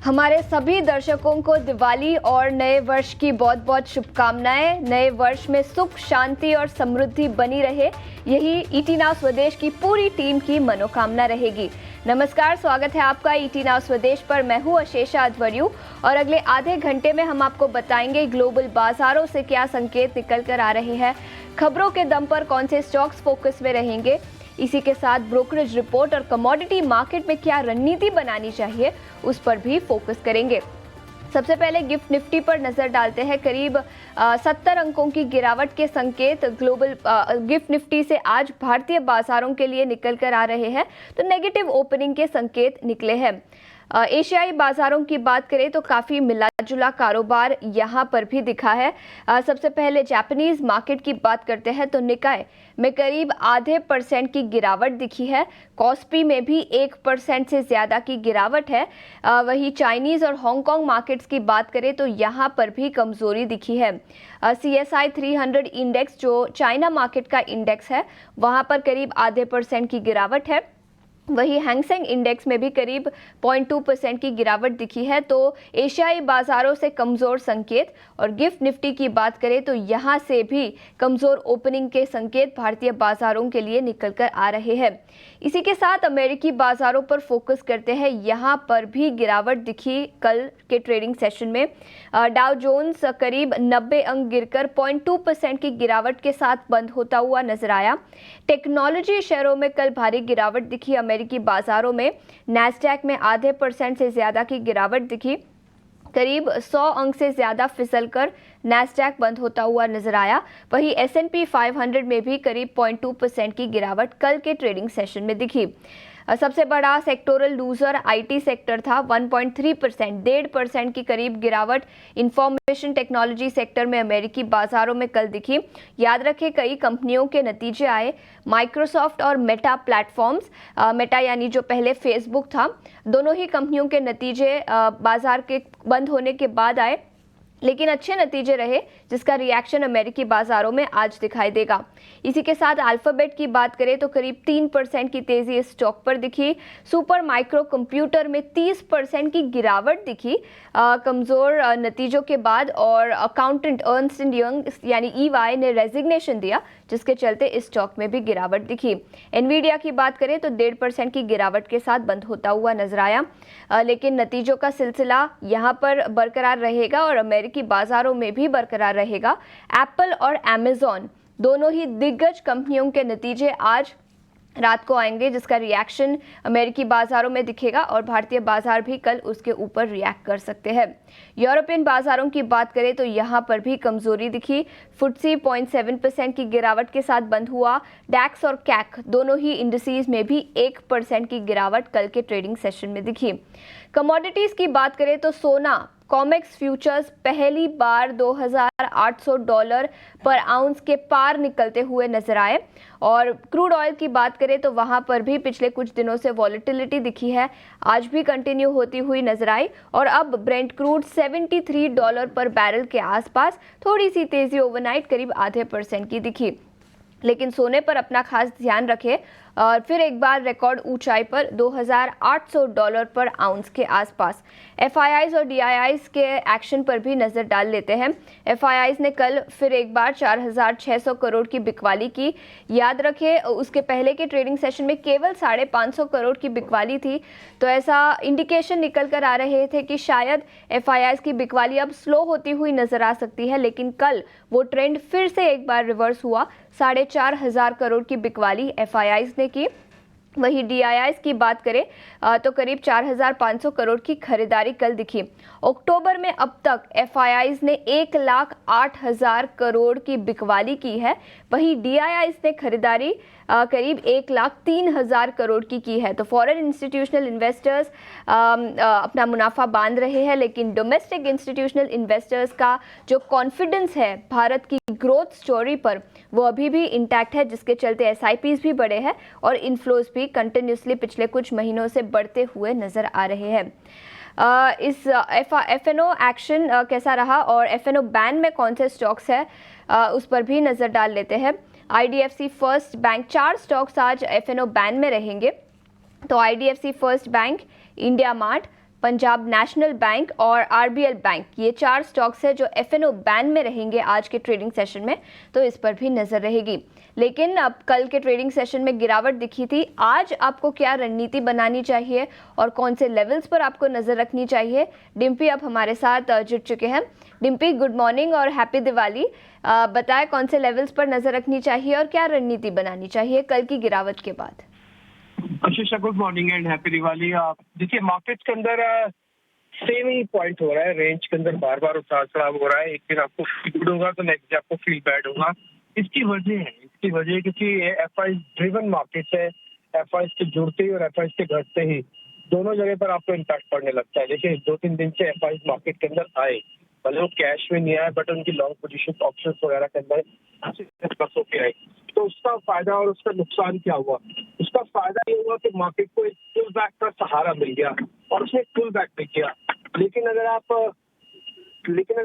हमारे सभी दर्शकों को दिवाली और नए वर्ष की बहुत बहुत शुभकामनाएं। नए वर्ष में सुख, शांति और समृद्धि बनी रहे, यही ईटी नाउ स्वदेश की पूरी टीम की मनोकामना रहेगी। नमस्कार, स्वागत है आपका ईटी नाउ स्वदेश पर। मैं हूं अशेषा अध्वर्यु और अगले आधे घंटे में हम आपको बताएंगे ग्लोबल बाजारों से क्या संकेत निकल कर आ रहे हैं, खबरों के दम पर कौन से स्टॉक्स फोकस में रहेंगे, इसी के साथ ब्रोकरेज रिपोर्ट और कमोडिटी मार्केट में क्या रणनीति बनानी चाहिए उस पर भी फोकस करेंगे। सबसे पहले गिफ्ट निफ्टी पर नजर डालते हैं। करीब 70 अंकों की गिरावट के संकेत ग्लोबल गिफ्ट निफ्टी से आज भारतीय बाजारों के लिए निकल कर आ रहे हैं, तो नेगेटिव ओपनिंग के संकेत निकले हैं। एशियाई बाजारों की बात करें तो काफ़ी मिला जुला कारोबार यहाँ पर भी दिखा है। सबसे पहले जापानीज मार्केट की बात करते हैं तो निकाय में करीब 0.5% की गिरावट दिखी है। कॉस्पी में भी 1% से ज़्यादा की गिरावट है। वहीं चाइनीज़ और हांगकांग मार्केट्स की बात करें तो यहाँ पर भी कमज़ोरी दिखी है। CSI 300 इंडेक्स जो चाइना मार्केट का इंडेक्स है, वहाँ पर करीब 0.5% की गिरावट है। वही हैंगसेंग इंडेक्स में भी करीब 0.2% की गिरावट दिखी है। तो एशियाई बाजारों से कमज़ोर संकेत। और गिफ्ट निफ्टी की बात करें तो यहाँ से भी कमज़ोर ओपनिंग के संकेत भारतीय बाजारों के लिए निकल कर आ रहे हैं। इसी के साथ अमेरिकी बाजारों पर फोकस करते हैं। यहाँ पर भी गिरावट दिखी कल के ट्रेडिंग सेशन में। डाउ जोन्स करीब 90 अंक गिरकर 0.2% की गिरावट के साथ बंद होता हुआ नजर आया। टेक्नोलॉजी शेयरों में कल भारी गिरावट दिखी। अमेरिकी बाजारों में नैस्डैक में 0.5% से ज्यादा की गिरावट दिखी। करीब 100 अंक से ज्यादा फिसलकर नैस्डैक बंद होता हुआ नजर आया। वहीं S&P 500 में भी करीब 0.2% की गिरावट कल के ट्रेडिंग सेशन में दिखी। सबसे बड़ा सेक्टोरल लूजर IT सेक्टर था। 1.3%, 1.5% की करीब गिरावट इंफॉर्मेशन टेक्नोलॉजी सेक्टर में अमेरिकी बाजारों में कल दिखी। याद रखें, कई कंपनियों के नतीजे आए। माइक्रोसॉफ्ट और मेटा प्लेटफॉर्म्स, मेटा यानी जो पहले फेसबुक था, दोनों ही कंपनियों के नतीजे बाजार के बंद होने के बाद आए, लेकिन अच्छे नतीजे रहे, जिसका रिएक्शन अमेरिकी बाजारों में आज दिखाई देगा। इसी के साथ अल्फाबेट की बात करें तो करीब 3% की तेजी इस स्टॉक पर दिखी। सुपर माइक्रो कंप्यूटर में 30% की गिरावट दिखी कमज़ोर नतीजों के बाद। और अकाउंटेंट अर्नस्ट एंड यंग यानी EY ने रेजिग्नेशन दिया, जिसके चलते इस स्टॉक में भी गिरावट दिखी। एनवीडिया की बात करें तो 1.5% की गिरावट के साथ बंद होता हुआ नजर आया, लेकिन नतीजों का सिलसिला यहाँ पर बरकरार रहेगा और अमेरिकी बाजारों में भी बरकरार रहेगा। एप्पल और अमेजॉन दोनों ही दिग्गज कंपनियों के नतीजे आज रात को आएंगे, जिसका रिएक्शन अमेरिकी बाजारों में दिखेगा और भारतीय बाजार भी कल उसके ऊपर रिएक्ट कर सकते हैं। यूरोपियन बाजारों की बात करें तो यहाँ पर भी कमजोरी दिखी। FTSE 0.7% की गिरावट के साथ बंद हुआ। डैक्स और कैक दोनों ही इंडिसेस में भी 1% की गिरावट कल के ट्रेडिंग सेशन में दिखी। कमोडिटीज की बात करें तो सोना कॉमेक्स फ्यूचर्स पहली बार $2,800 पर आउंस के पार निकलते हुए नजर आए। और क्रूड ऑयल की बात करें तो वहां पर भी पिछले कुछ दिनों से वॉलेटिलिटी दिखी है, आज भी कंटिन्यू होती हुई नजर आई। और अब ब्रेंट क्रूड $73 पर बैरल के आसपास थोड़ी सी तेजी ओवरनाइट करीब 0.5% की दिखी। लेकिन सोने पर अपना खास ध्यान रखें, और फिर एक बार रिकॉर्ड ऊंचाई पर $2,800 पर आउंस के आसपास। FIIs और DIIs के एक्शन पर भी नजर डाल लेते हैं। FIIs ने कल फिर एक बार 4,600 करोड़ की बिकवाली की। याद रखें, उसके पहले के ट्रेडिंग सेशन में केवल 550 करोड़ की बिकवाली थी, तो ऐसा इंडिकेशन निकल कर आ रहे थे कि शायद FIIs की बिकवाली अब स्लो होती हुई नजर आ सकती है। लेकिन कल वो ट्रेंड फिर से एक बार रिवर्स हुआ। 4,500 करोड़ की बिकवाली FIIs ने की। वही DIIs की बात करें तो करीब 4,500 करोड़ की खरीदारी कल दिखी। अक्टूबर में अब तक FIIs ने 1,08,000 करोड़ की बिकवाली की है। वही DIIs ने खरीदारी करीब 1,03,000 करोड़ की है। तो फॉरेन इंस्टीट्यूशनल इन्वेस्टर्स अपना मुनाफा बांध रहे हैं, लेकिन डोमेस्टिक इंस्टीट्यूशनल इन्वेस्टर्स का जो कॉन्फिडेंस है भारत की ग्रोथ स्टोरी पर, वो अभी भी इंटैक्ट है, जिसके चलते SIPs भी बढ़े हैं और इनफ्लोज भी कंटिन्यूसली पिछले कुछ महीनों से बढ़ते हुए नजर आ रहे हैं। इस FNO एक्शन कैसा रहा और FNO बैन में कौन से स्टॉक्स है, उस पर भी नजर डाल लेते हैं। IDFC फर्स्ट बैंक, 4 स्टॉक्स आज FNO बैन में रहेंगे। तो IDFC first bank, India mart, Punjab national bank और आरबीएल बैंक, ये 4 स्टॉक्स है जो एफएनओ बैन में रहेंगे आज के ट्रेडिंग सेशन में, तो इस पर भी नजर रहेगी। लेकिन अब कल के ट्रेडिंग सेशन में गिरावट दिखी थी, आज आपको क्या रणनीति बनानी चाहिए और कौन से लेवल्स पर आपको नजर रखनी चाहिए? डिम्पी अब हमारे साथ जुड़ चुके हैं। डिम्पी, गुड मॉर्निंग और हैप्पी दिवाली। बताएं कौन से लेवल्स पर नजर रखनी चाहिए और क्या रणनीति बनानी चाहिए कल की गिरावट के बाद? Ashisha, good morning and happy Diwali. आप देखिए, मार्केट्स के अंदर सेम ही पॉइंट हो रहा है, रेंज के अंदर बार बार उतार चढ़ाव हो रहा है। एक दिन आपको फील गुड होगा तो नेक्स्ट डे आपको फील बैड होगा। इसकी वजह क्योंकि एफआई ड्रिवन मार्केट्स है। एफआई के जुड़ते ही और एफआई के घटते ही दोनों जगह पर आपको इम्पैक्ट पड़ने लगता है। देखिए, 2-3 दिन से एफआई मार्केट के अंदर आए, भले वो कैश में नहीं आए, बट उनकी लॉन्ग पोजीशन ऑप्शन वगैरह के अंदर होके आए। तो उसका फायदा और उसका नुकसान क्या हुआ? उसका फायदा ये हुआ कि मार्केट को एक पुल बैक का सहारा मिल गया और उसने पुल बैक भी किया। लेकिन अगर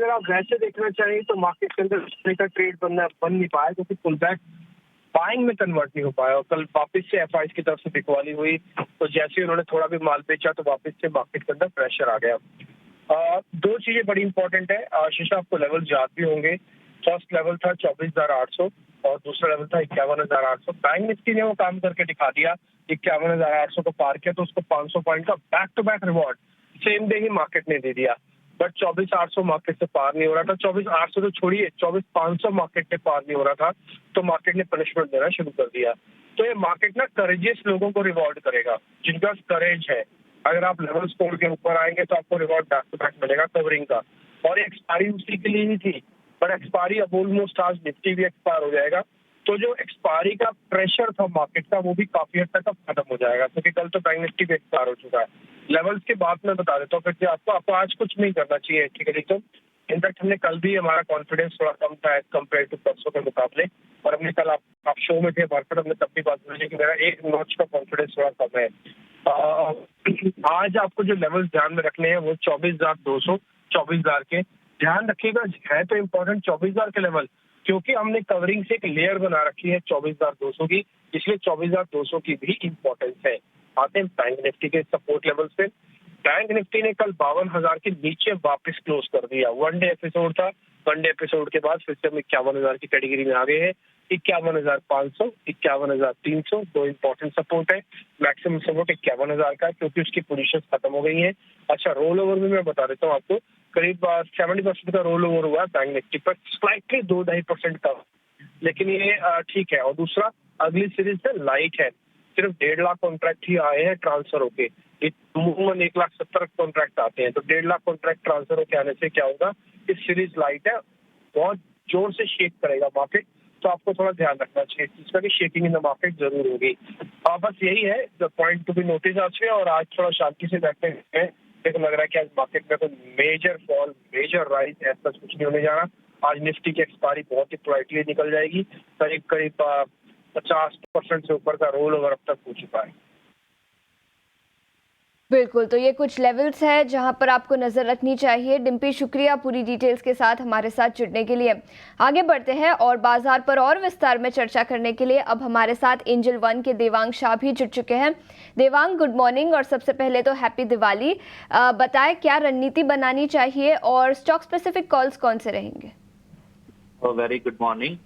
आप वैसे देखना चाहें तो मार्केट के अंदर का ट्रेड बन नहीं पाया, क्योंकि पुल बैक बाइंग में कन्वर्ट नहीं हो पाया। और कल वापस से एफआई की तरफ से बिकवाली हुई, तो जैसे ही उन्होंने थोड़ा भी माल बेचा तो वापस से मार्केट के अंदर प्रेशर आ गया। दो चीजें बड़ी इंपॉर्टेंट है आशीष, आपको लेवल याद भी होंगे। फर्स्ट लेवल था 24,800 और दूसरा लेवल था 51,800। बैंक निफ्टी ने वो काम करके दिखा दिया, 51,800 को पार किया तो उसको 500 पॉइंट का back to back reward same day ही मार्केट ने दे दिया। बट 24,800 मार्केट से पार नहीं हो रहा था। 24,800 तो छोड़िए, 24,500 मार्केट से पार नहीं हो रहा था, तो मार्केट ने पनिशमेंट देना शुरू कर दिया। तो ये मार्केट ना करेजियस लोगों को रिवॉर्ड करेगा, जिनका करेज है। अगर आप लेवल स्कोर के ऊपर आएंगे तो आपको रिवॉर्ड बैक टू बैक मिलेगा कवरिंग का। और एक्सपायरी उसी के लिए ही थी, पर एक्सपायरी अब ऑलमोस्ट आज निफ्टी भी एक्सपायर हो जाएगा। तो जो एक्सपायरी का प्रेशर था मार्केट का, वो भी काफी हद तक अब खत्म हो जाएगा, क्योंकि कल तो बैंक निफ्टी भी एक्सपायर हो चुका है। लेवल्स के बाद में बता देता हूँ फिर से आपको आज कुछ नहीं करना चाहिए टेक्निकली। तो इनफैक्ट हमने कल भी, हमारा कॉन्फिडेंस थोड़ा कम था एज कम्पेयर टू परसों के मुकाबले, और हमने कल आप शो में थे मार्केट, हमने तब भी बात बोली कि मेरा एक नॉच का कॉन्फिडेंस थोड़ा कम है। आज आपको जो लेवल ध्यान में रखने हैं वो 24,200, 24,000 के ध्यान रखिएगा। है तो इम्पोर्टेंट 24,000 के लेवल, क्योंकि हमने कवरिंग से एक लेयर बना रखी है 24,200 की, इसलिए 24,200 की भी इम्पोर्टेंस है। आते हैं बैंक निफ्टी के सपोर्ट लेवल पे। बैंक निफ्टी ने कल 52,000 के नीचे वापस क्लोज कर दिया। वन डे एपिसोड था, वन डे एपिसोड के बाद फिर से हम 51,000 की कैटेगरी में आ गए हैं। 51,500, 51,300 दो इंपॉर्टेंट सपोर्ट है। मैक्सिमम सपोर्ट 51,000 का है, क्योंकि उसकी पोजीशन खत्म हो गई है। अच्छा, रोल ओवर भी मैं बता देता हूँ आपको, करीब 70% का रोल ओवर हुआ है बैंक निफ्टी पर, स्लाइटली 2-2.5% का, लेकिन ये ठीक है। और दूसरा, अगली सीरीज है लाइट है, सिर्फ 1.5 लाख कॉन्ट्रैक्ट ही आए हैं ट्रांसफर होके। अमूमन 1,70,000 कॉन्ट्रैक्ट आते हैं, तो 1.5 लाख कॉन्ट्रैक्ट ट्रांसफर होके आने से क्या होगा, इस सीरीज लाइट है, बहुत जोर से शेक करेगा मार्केट। तो आपको थोड़ा ध्यान रखना चाहिए इसका कि शेकिंग इन द मार्केट जरूर होगी। बस यही है the point to be notice आज में। और आज थोड़ा शांति से बैठते हैं, देखो लग रहा है कि आज मार्केट में कोई मेजर फॉल, मेजर राइज ऐसा कुछ नहीं होने जा रहा। आज निफ्टी की एक्सपायरी बहुत ही पोलाइटली निकल जाएगी। करीब करीब 50% से ऊपर का रोल ओवर अब तक हो चुका है। बिल्कुल, तो ये कुछ लेवल्स है जहां पर आपको नज़र रखनी चाहिए। डिम्पी, शुक्रिया पूरी डिटेल्स के साथ हमारे साथ जुड़ने के लिए। आगे बढ़ते हैं और बाजार पर और विस्तार में चर्चा करने के लिए अब हमारे साथ एंजल वन के देवांग शाह भी जुड़ चुके हैं। देवांग, गुड मॉर्निंग और सबसे पहले तो हैप्पी दिवाली। बताएं क्या रणनीति बनानी चाहिए और स्टॉक स्पेसिफिक कॉल्स कौन से रहेंगे? Very good morning,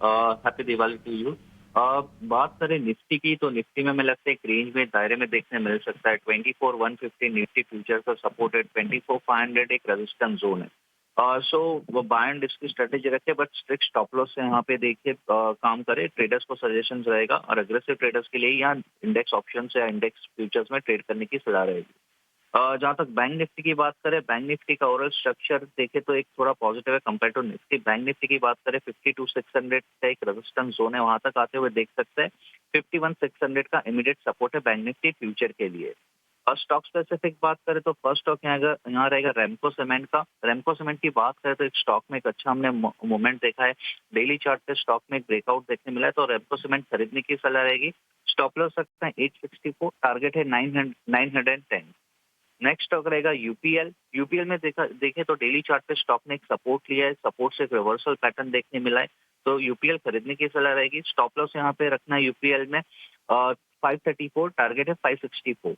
happy Diwali to you. बात करें निफ्टी की, तो निफ्टी में मैं लगता है एक रेंज में दायरे में देखने मिल सकता है। 24,150 निफ्टी फ्यूचर का सपोर्ट है, 24,500 एक रेजिस्टेंस जोन है। सो वो बाय एंड डिस्क की स्ट्रेटेजी रखे, बट स्ट्रिक्ट स्टॉप लॉस से यहाँ पे देखिए काम करे। ट्रेडर्स को सजेशन रहेगा, और अग्रेसिव ट्रेडर्स के लिए यहाँ इंडेक्स ऑप्शन या इंडेक्स फ्यूचर्स में ट्रेड करने की सलाह रहेगी। जहाँ तक बैंक निफ्टी की बात करें, बैंक निफ्टी का ओवरऑल स्ट्रक्चर देखे तो एक थोड़ा पॉजिटिव है compare to Nifty. Bank Nifty की बात करें 52,600 का एक रेजिस्टेंस जोन है, वहां तक आते हुए देख सकते हैं। 51,600 का इमीडिएट सपोर्ट है बैंक निफ्टी फ्यूचर के लिए। और स्टॉक स्पेसिफिक बात करें तो फर्स्ट स्टॉक यहाँ रहेगा रैमको सीमेंट का। रैमको सीमेंट की बात करें तो एक स्टॉक में एक अच्छा हमने मूवमेंट देखा है। डेली चार्ट पे स्टॉक में एक ब्रेकआउट देखने मिला है, तो रैमको सीमेंट खरीदने की सलाह रहेगी। स्टॉप लॉस सकता है 864, टारगेट है 910। नेक्स्ट स्टॉक रहेगा यूपीएल। यूपीएल में देखे तो डेली चार्ट पे स्टॉक ने एक सपोर्ट लिया है, सपोर्ट से एक रिवर्सल पैटर्न देखने मिला है, तो यूपीएल खरीदने की सलाह रहेगी। स्टॉप लॉस यहाँ पे रखना है यूपीएल में 534, टारगेट है 564।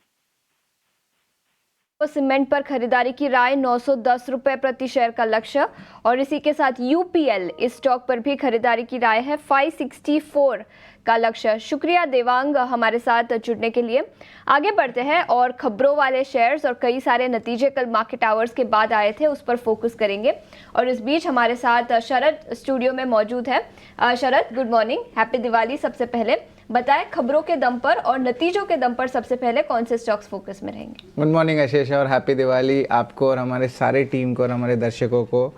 सीमेंट पर खरीदारी की राय 910 रुपए प्रति शेयर का लक्ष्य। और इसी के साथ यूपीएल इस स्टॉक पर भी खरीदारी की राय है 564 का लक्ष्य। शुक्रिया देवांग हमारे साथ जुड़ने के लिए। आगे बढ़ते हैं और खबरों वाले शेयर्स और कई सारे नतीजे कल मार्केट आवर्स के बाद आए थे, उस पर फोकस करेंगे। और इस बीच हमारे साथ शरद स्टूडियो में मौजूद है। शरद, गुड मॉर्निंग, हैप्पी दिवाली। सबसे पहले बताएं, खबरों के दम पर और नतीजों के दम पर सबसे पहले कौन से स्टॉक्स फोकस में रहेंगे? गुड मॉर्निंग आशीष, और हैप्पी दिवाली आपको और हमारे सारे टीम को और हमारे दर्शकों को।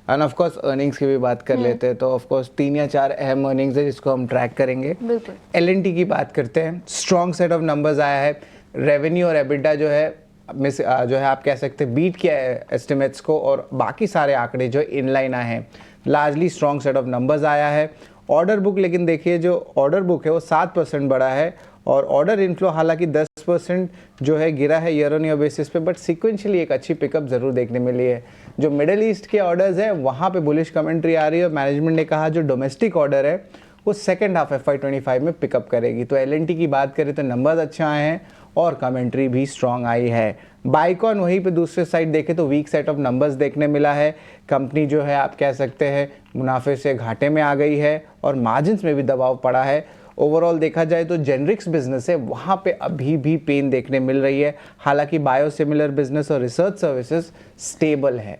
एंड ऑफ कोर्स अर्निंग्स की भी बात कर लेते हैं, तो ऑफ कोर्स 3 या 4 अहम अर्निंग्स है जिसको हम ट्रैक करेंगे। बिल्कुल। एलएनटी की बात करते हैं, स्ट्रॉन्ग सेट ऑफ नंबर्स आया है। रेवेन्यू और एबिटा जो है आप कह सकते हैं बीट किया है एस्टिमेट्स को, और बाकी सारे आंकड़े जो इनलाइन आए हैं। Largely strong set of numbers आया है। ऑर्डर बुक, लेकिन देखिए जो ऑर्डर बुक है वो 7% बढ़ा है, और ऑर्डर इनफ्लो हालांकि 10% जो है गिरा है ईयर ऑन ईयर बेसिस पे, बट सीक्वेंशियली एक अच्छी पिकअप जरूर देखने मिली है। जो मिडिल ईस्ट के ऑर्डर्स है वहाँ पे बुलिश कमेंट्री आ रही है, और मैनेजमेंट ने कहा जो डोमेस्टिक ऑर्डर है वो सेकेंड हाफ FY25 में पिकअप करेगी। तो एलएनटी की बात करें तो नंबर्स अच्छे आए हैं और कमेंट्री भी स्ट्रांग आई है। बाइकॉन वहीं पे दूसरे साइड देखें तो वीक सेट ऑफ नंबर्स देखने मिला है। कंपनी जो है आप कह सकते हैं मुनाफे से घाटे में आ गई है, और मार्जिन्स में भी दबाव पड़ा है। ओवरऑल देखा जाए तो जेनरिक्स बिजनेस है वहाँ पे अभी भी पेन देखने मिल रही है, हालांकि बायोसिमिलर बिजनेस और रिसर्च सर्विसेज स्टेबल है।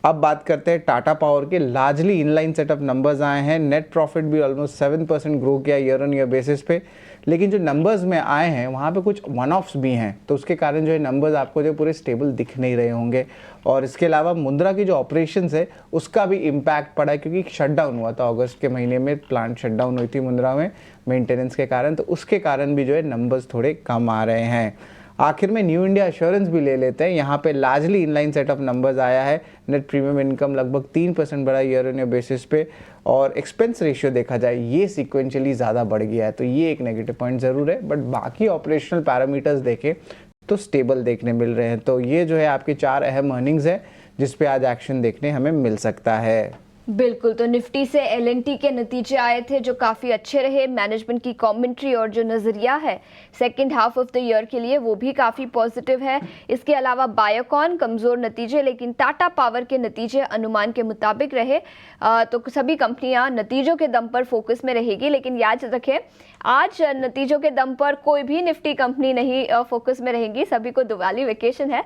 अब बात करते हैं टाटा पावर के। Largely inline set of numbers आए हैं। नेट प्रॉफिट भी ऑलमोस्ट 7% ग्रो किया ईयर ऑन ईयर बेसिस पे, लेकिन जो नंबर्स में आए हैं वहाँ पे कुछ वन ऑफ्स भी हैं, तो उसके कारण जो है नंबर्स आपको जो पूरे स्टेबल दिख नहीं रहे होंगे। और इसके अलावा मुंद्रा की जो ऑपरेशंस है उसका भी इम्पैक्ट पड़ा है, क्योंकि शटडाउन हुआ था अगस्त के महीने में, प्लांट शटडाउन हुई थी मुंद्रा में मेंटेनेंस के कारण, तो उसके कारण भी जो है नंबर्स थोड़े कम आ रहे हैं। आखिर में न्यू इंडिया एश्योरेंस भी ले लेते हैं। यहाँ पे largely inline set of numbers आया है। नेट प्रीमियम इनकम लगभग 3% बढ़ा ईयर ऑन ईयर बेसिस पे, और एक्सपेंस रेशियो देखा जाए ये सिक्वेंशियली ज़्यादा बढ़ गया है, तो ये एक नेगेटिव पॉइंट ज़रूर है। बट बाकी ऑपरेशनल पैरामीटर्स देखें तो स्टेबल देखने मिल रहे हैं। तो ये जो है आपके 4 अहम अर्निंग्स है जिस पे आज एक्शन देखने हमें मिल सकता है। बिल्कुल। तो निफ्टी से एलएनटी के नतीजे आए थे जो काफ़ी अच्छे रहे। मैनेजमेंट की कमेंट्री और जो नज़रिया है second half of the year के लिए वो भी काफ़ी पॉजिटिव है। इसके अलावा बायोकॉन कमज़ोर नतीजे, लेकिन टाटा पावर के नतीजे अनुमान के मुताबिक रहे। तो सभी कंपनियां नतीजों के दम पर फोकस में रहेगी, लेकिन याद रखें आज नतीजों के दम पर कोई भी निफ्टी कंपनी नहीं फोकस में रहेगी, सभी को दिवाली वेकेशन है।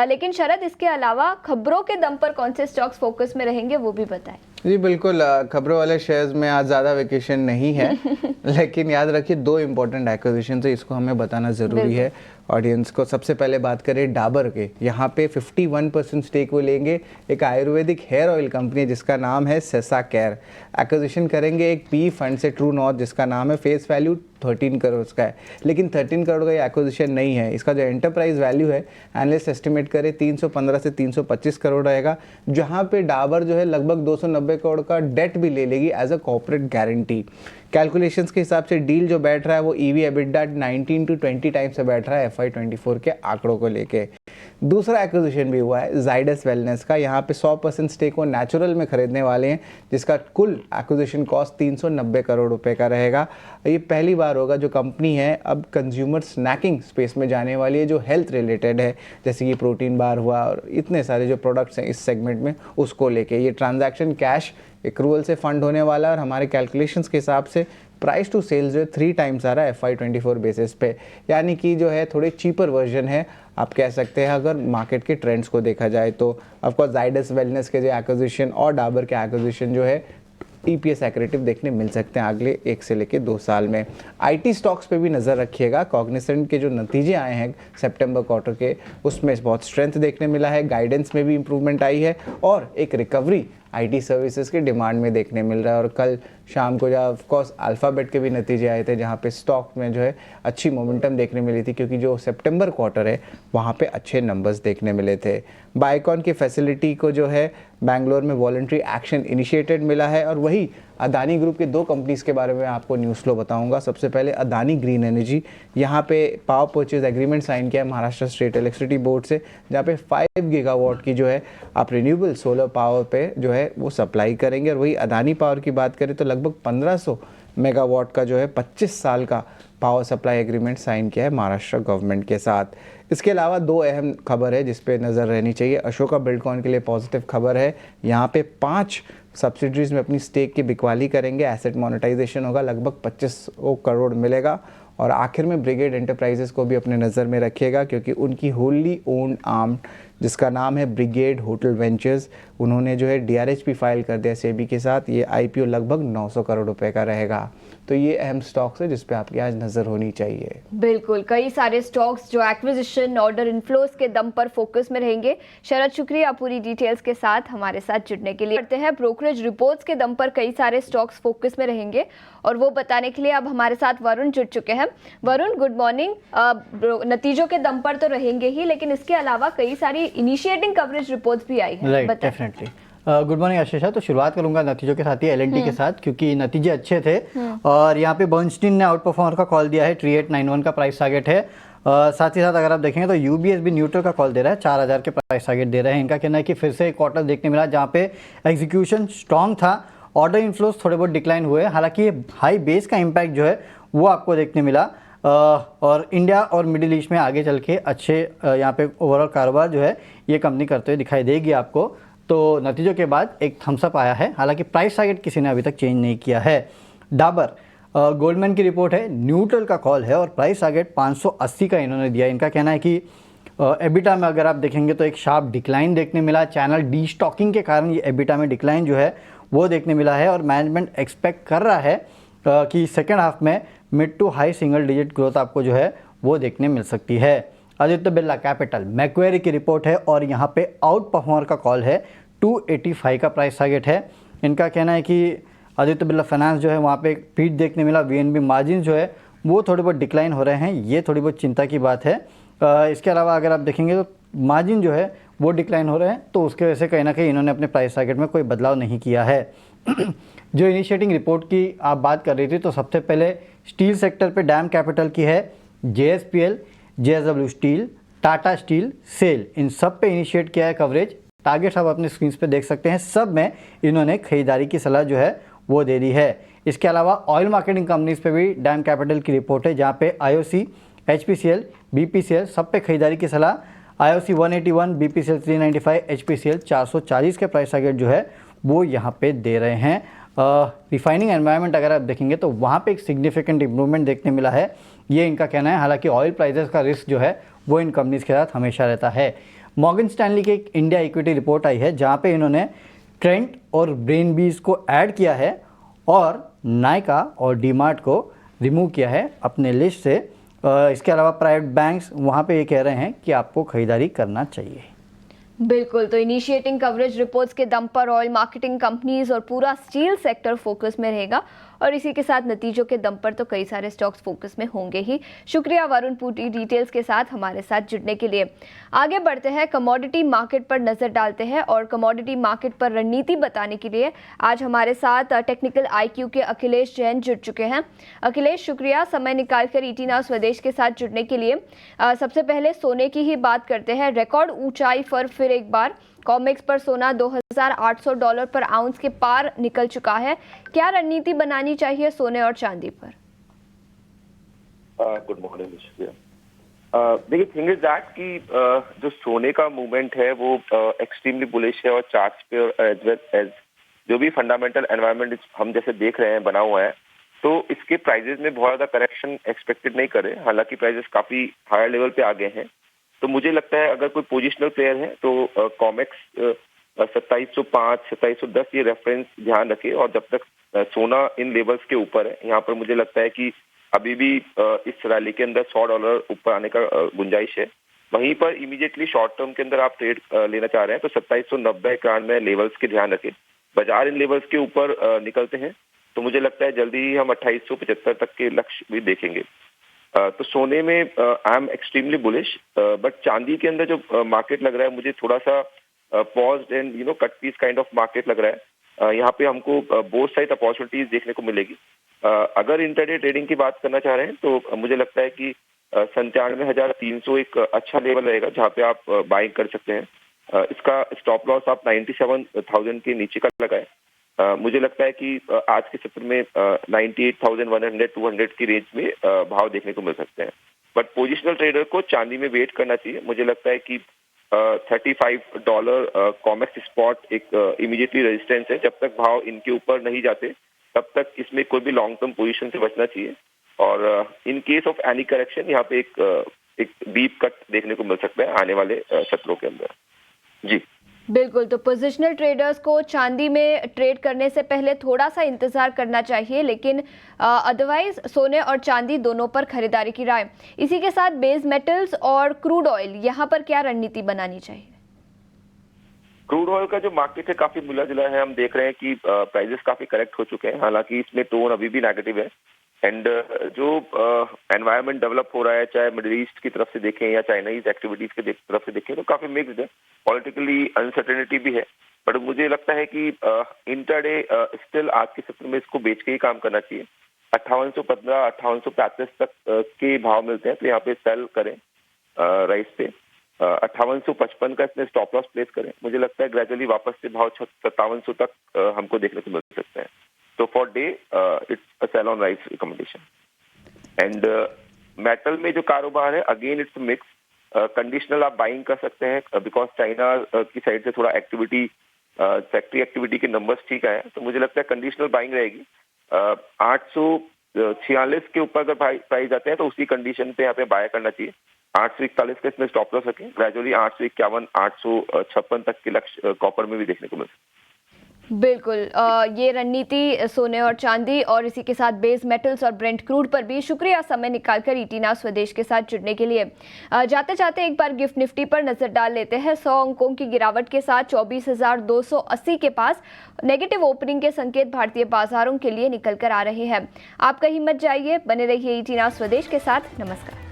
लेकिन शरद, इसके अलावा खबरों के दम पर कौन से स्टॉक्स फोकस में रहेंगे वो भी बताएं। जी बिल्कुल, खबरों वाले शेयर्स में आज ज़्यादा वेकेशन नहीं है लेकिन याद रखिए 2 इंपॉर्टेंट एक्विजिशन है, इसको हमें बताना ज़रूरी है ऑडियंस को। सबसे पहले बात करें डाबर के। यहाँ पे 51% स्टेक वो लेंगे। एक आयुर्वेदिक हेयर ऑयल कंपनी है जिसका नाम है सेसा केयर। एक्विजिशन करेंगे एक पी फंड से, ट्रू नॉर्थ, जिसका नाम है, फेस वैल्यू 13 करोड़ का है, लेकिन 13 करोड़ का ये एक्विजिशन नहीं है। इसका जो एंटरप्राइज वैल्यू है एनालिस्ट एस्टिमेट करे 315 से 325 करोड़ रहेगा, जहाँ पे डाबर जो है लगभग 290 करोड़ का डेट भी ले लेगी as a corporate guarantee. Calculations के हिसाब से डील जो बैठ रहा है वो EV EBITDA 19 to 20 टाइम्स से बैठ रहा है FY24 के आंकड़ों को लेके। दूसरा एक्विजिशन भी हुआ है जाइडस वेलनेस का। यहाँ पे 100% स्टेक वो नेचुरल में खरीदने वाले हैं, जिसका कुल एक्विजिशन कॉस्ट 390 करोड़ रुपए का रहेगा। ये पहली बार होगा जो कंपनी है अब कंज्यूमर स्नैकिंग स्पेस में जाने वाली है, जो हेल्थ रिलेटेड है, जैसे कि प्रोटीन बार हुआ और इतने सारे जो प्रोडक्ट्स हैं इस सेगमेंट में, उसको लेके ये ट्रांजैक्शन कैश एक्रूवल से फंड होने वाला है। और हमारे कैलकुलेशंस के हिसाब से प्राइस टू सेल्स जो है 3 टाइम्स आ रहा है FY24 बेसिस पे, यानी कि जो है थोड़े चीपर वर्जन है आप कह सकते हैं अगर मार्केट के ट्रेंड्स को देखा जाए तो। ऑफकोर्स जाइडस वेलनेस के जो एक्विजिशन और डाबर के एक्विजिशन जो है EPS एक्रेटिव देखने मिल सकते हैं अगले 1 से लेकर 2 साल में। IT स्टॉक्स पे भी नज़र रखिएगा। कॉग्निसेंट के जो नतीजे आए हैं सितंबर क्वार्टर के, उसमें बहुत स्ट्रेंथ देखने मिला है, गाइडेंस में भी इंप्रूवमेंट आई है, और एक रिकवरी IT सर्विसेज के डिमांड में देखने मिल रहा है। और कल शाम को जहाँ ऑफकोर्स अल्फ़ाबेट के भी नतीजे आए थे, जहाँ पे स्टॉक में जो है अच्छी मोमेंटम देखने मिली थी, क्योंकि जो सितंबर क्वार्टर है वहाँ पे अच्छे नंबर्स देखने मिले थे। बाइकॉन की फैसिलिटी को जो है बैंगलोर में वॉलंटरी एक्शन इनिशिएटेड मिला है। और वही अदानी ग्रुप के 2 कंपनीज़ के बारे में आपको न्यूज़ फ्लो बताऊंगा। सबसे पहले अदानी ग्रीन एनर्जी, यहाँ पे पावर परचेज एग्रीमेंट साइन किया है महाराष्ट्र स्टेट इलेक्ट्रिसिटी बोर्ड से, जहाँ पे 5 गीगावाट की जो है आप रिन्यूएबल सोलर पावर पे जो है वो सप्लाई करेंगे। और वही अदानी पावर की बात करें तो लगभग 1500 मेगावाट का जो है 25 साल का पावर सप्लाई एग्रीमेंट साइन किया है महाराष्ट्र गवर्नमेंट के साथ। इसके अलावा दो अहम खबर है जिस पे नज़र रहनी चाहिए। अशोका बिल्डकॉन के लिए पॉजिटिव खबर है, यहाँ पे 5 सब्सिडरीज में अपनी स्टेक की बिकवाली करेंगे, एसेट मोनेटाइजेशन होगा, लगभग 25 करोड़ मिलेगा। और आखिर में ब्रिगेड एंटरप्राइजेस को भी अपने नज़र में रखिएगा क्योंकि उनकी होली ओन्ड आर्म जिसका नाम है ब्रिगेड होटल वेंचर्स, उन्होंने जो है DRHP फाइल कर दिया सेबी के साथ। ये IPO लगभग 900 करोड़ रुपए का रहेगा। तो ये अहम स्टॉक्स है जिस पे आपकी आज नज़र होनी चाहिए। बिल्कुल, कई सारे स्टॉक्स जो एक्विजिशन ऑर्डर इनफ्लोस के दम पर फोकस में रहेंगे। शरद, शुक्रिया पूरी डिटेल्स के साथ हमारे साथ जुड़ने के लिए। करते हैं ब्रोकरेज रिपोर्ट्स के दम पर कई सारे स्टॉक्स फोकस में रहेंगे और वो बताने के लिए अब हमारे साथ वरुण जुड़ चुके हैं। Varun, good morning. नतीजों के दम पर तो रहेंगे ही, लेकिन इसके अलावा कई सारी इनिशिएटिंग कवरेज रिपोर्ट्स भी आई हैं। Right, definitely. Good morning Ashisha. तो शुरुआत करूंगा नतीजों के साथ ही LNT के साथ, क्योंकि नतीजे अच्छे थे और यहाँ पे बर्नस्टीन ने आउट परफॉर्मर का कॉल दिया है, 3891 का प्राइस टारगेट है। साथ ही साथ अगर आप देखेंगे तो UBS भी न्यूट्रल का कॉल दे रहा है, 4000 के प्राइस टारगेट दे रहे हैं। इनका कहना है कि फिर से एक क्वार्टर देखने मिला जहाँ पे एग्जीक्यूशन स्ट्रॉन्ग था, ऑर्डर इनफ्लोस थोड़े बहुत डिक्लाइन हुए, हालांकि हाई बेस का इम्पैक्ट जो है वो आपको देखने मिला। और इंडिया और मिडिल ईस्ट में आगे चल के अच्छे यहाँ पे ओवरऑल कारोबार जो है ये कंपनी करते हुए दिखाई देगी आपको। तो नतीजों के बाद एक थम्सअप आया है, हालांकि प्राइस टारगेट किसी ने अभी तक चेंज नहीं किया है। डाबर, गोल्डमैन की रिपोर्ट है, न्यूट्रल का कॉल है और प्राइस टारगेट 580 का इन्होंने दिया। इनका कहना है कि एबिटा में अगर आप देखेंगे तो एक शार्प डिक्लाइन देखने मिला, चैनल डी स्टॉकिंग के कारण ये एबिटा में डिक्लाइन जो है वो देखने मिला है और मैनेजमेंट एक्सपेक्ट कर रहा है कि सेकेंड हाफ में mid to high single digit growth आपको जो है वो देखने मिल सकती है। आदित्य बिरला कैपिटल, मैक्वेरी की रिपोर्ट है और यहाँ पे आउट परफॉर्मर का कॉल है, 285 का प्राइस टारगेट है। इनका कहना है कि आदित्य बिरला फाइनेंस जो है वहाँ पे एक पीट देखने मिला, VNB मार्जिन जो है वो थोड़े बहुत डिक्लाइन हो रहे हैं, ये थोड़ी बहुत चिंता की बात है। इसके अलावा अगर आप देखेंगे तो मार्जिन जो है वो डिक्लाइन हो रहे हैं, तो उसके वजह से कहीं ना कहीं इन्होंने अपने प्राइस टारगेट में कोई बदलाव नहीं किया है। जो इनिशिएटिंग रिपोर्ट की आप बात कर रही थी, तो सबसे पहले स्टील सेक्टर पे डैम कैपिटल की है, JSPL, JSW steel, Tata steel, SAIL, इन सब पे इनिशिएट किया है कवरेज। टारगेट्स आप अपने स्क्रीन पे देख सकते हैं, सब में इन्होंने खरीदारी की सलाह जो है वो दे दी है। इसके अलावा ऑयल मार्केटिंग कंपनीज पे भी डैम कैपिटल की रिपोर्ट है, जहाँ पे IOC, HPCL, BPCL सब पे खरीदारी की सलाह। IOC 181, BPCL 395, HPCL 440 के प्राइस टारगेट जो है वो यहाँ पे दे रहे हैं। रिफाइनिंग एनवायरनमेंट अगर आप देखेंगे तो वहाँ पे एक सिग्निफिकेंट इंप्रूवमेंट देखने मिला है, ये इनका कहना है। हालांकि ऑयल प्राइसेस का रिस्क जो है वो इन कंपनीज के साथ हमेशा रहता है। मॉर्गन स्टैनली की एक इंडिया इक्विटी रिपोर्ट आई है, जहाँ पे इन्होंने ट्रेंट और ब्रेनबीज को ऐड किया है और नायका और डीमार्ट को रिमूव किया है अपने लिस्ट से। इसके अलावा प्राइवेट बैंक्स वहाँ पे ये कह रहे हैं कि आपको खरीदारी करना चाहिए। बिल्कुल, तो इनिशिएटिंग कवरेज रिपोर्ट्स के दम पर ऑयल मार्केटिंग कंपनीज और पूरा स्टील सेक्टर फोकस में रहेगा और इसी के साथ नतीजों के दम पर तो कई सारे स्टॉक्स फोकस में होंगे ही। शुक्रिया वरुण पूरी डिटेल्स के साथ हमारे साथ जुड़ने के लिए। आगे बढ़ते हैं, कमोडिटी मार्केट पर नजर डालते हैं और कमोडिटी मार्केट पर रणनीति बताने के लिए आज हमारे साथ टेक्निकल IQ के अखिलेश जैन जुड़ चुके हैं। अखिलेश, शुक्रिया समय निकालकर ET नाउ स्वदेश के साथ जुड़ने के लिए। सबसे पहले सोने की ही बात करते हैं। रिकॉर्ड ऊंचाई पर फिर एक बार कॉमेक्स पर सोना $2,800 पर आउंस के पार निकल चुका है। क्या रणनीति बनानी चाहिए सोने और चांदी पर? गुड मॉर्निंग, शुक्रिया। देखिए, थिंग इज दैट कि जो सोने का मूवमेंट है वो एक्सट्रीमली बुलिश है और चार्ट्स पे और एज वेल एज जो भी फंडामेंटल एनवायरनमेंट हम जैसे देख रहे हैं बना हुआ है, तो इसके प्राइजेस में बहुत ज्यादा करेक्शन एक्सपेक्टेड नहीं करे। हालांकि प्राइजेस काफी हायर लेवल पे आ गए हैं, तो मुझे लगता है अगर कोई पोजिशनल प्लेयर है तो कॉमेक्स 2705, 2710 ये रेफरेंस ध्यान रखे। और जब तक सोना इन लेवल्स के ऊपर है, यहाँ पर मुझे लगता है कि अभी भी इस रैली के अंदर $100 ऊपर आने का गुंजाइश है। वहीं पर इमीडिएटली शॉर्ट टर्म के अंदर आप ट्रेड लेना चाह रहे हैं तो 2790-91 लेवल्स के ध्यान रखें। बाजार इन लेवल्स के ऊपर निकलते हैं तो मुझे लगता है जल्दी ही हम 2875 तक के लक्ष्य भी देखेंगे। तो सोने में I am extremely bullish, but चांदी के अंदर जो मार्केट लग रहा है मुझे थोड़ा सा paused and cut piece kind of market लग रहा है। यहाँ पे हमको बोथ साइड अपॉर्चुनिटीज देखने को मिलेगी। अगर इंटरडे ट्रेडिंग की बात करना चाह रहे हैं तो मुझे लगता है कि 97,300 एक अच्छा लेवल रहेगा जहाँ पे आप बाइंग कर सकते हैं। इसका स्टॉप लॉस आप 97,000 के नीचे का लगाएं। मुझे लगता है कि आज के सत्र में 98,100 200 की रेंज में भाव देखने को मिल सकते हैं। बट पोजिशनल ट्रेडर को चांदी में वेट करना चाहिए। मुझे लगता है कि $35 कॉमेक्स स्पॉट एक इमीडिएटली रेजिस्टेंस है। जब तक भाव इनके ऊपर नहीं जाते तब तक इसमें कोई भी लॉन्ग टर्म पोजीशन से बचना चाहिए। और in case of any correction यहाँ पे एक डीप कट देखने को मिल सकता है आने वाले सत्रों के अंदर। जी बिल्कुल, तो पोजिशनल ट्रेडर्स को चांदी में ट्रेड करने से पहले थोड़ा सा इंतजार करना चाहिए, लेकिन अदरवाइज सोने और चांदी दोनों पर खरीदारी की राय। इसी के साथ बेस मेटल्स और क्रूड ऑयल, यहाँ पर क्या रणनीति बनानी चाहिए? क्रूड ऑयल का जो मार्केट है काफी मिला जुला है। हम देख रहे हैं कि प्राइसेस काफी करेक्ट हो चुके हैं, हालांकि इसमें टोन अभी भी नेगेटिव है। एंड जो एनवायरनमेंट डेवलप हो रहा है, चाहे मिडिल ईस्ट की तरफ से देखें या चाइनीज एक्टिविटीज की तरफ से देखें, तो काफी मिक्स्ड है। पॉलिटिकली अनसर्टेनिटी भी है, बट मुझे लगता है कि इंटरडे स्टिल आज के सत्र में इसको बेच के ही काम करना चाहिए। 5815 5835 तक के भाव मिलते हैं, तो यहाँ पे सेल करें राइस पे। 5855 का इसमें स्टॉप लॉस प्लेस करें। मुझे लगता है ग्रेजुअली वापस से भाव 5700 तक हमको देखने को मिल सकता है। तो for day it's a sell on rise recommendation. And metal में जो कारोबार है, अगेन इट्स मिक्स। कंडीशनल आप बाइंग कर सकते हैं बिकॉज चाइना की साइड से थोड़ा एक्टिविटी, फैक्ट्री एक्टिविटी के नंबर्स ठीक आए, तो मुझे लगता है कंडीशनल बाइंग रहेगी। 846 के ऊपर अगर प्राइस जाते हैं तो उसी कंडीशन पे यहाँ पे बाय करना चाहिए। 841 का इसमें स्टॉप लॉस रखें। ग्रेजुअली 851 856 तक के लक्ष्य कॉपर में भी देखने को मिल सकते हैं। बिल्कुल, ये रणनीति सोने और चांदी और इसी के साथ बेस मेटल्स और ब्रेंट क्रूड पर भी। शुक्रिया समय निकालकर ईटीना स्वदेश के साथ जुड़ने के लिए। जाते जाते एक बार गिफ्ट निफ्टी पर नजर डाल लेते हैं। 100 अंकों की गिरावट के साथ 24,280 के पास नेगेटिव ओपनिंग के संकेत भारतीय बाजारों के लिए निकल कर आ रहे हैं। आप कहीं मत जाइए, बने रहिए ईटीना स्वदेश के साथ। नमस्कार।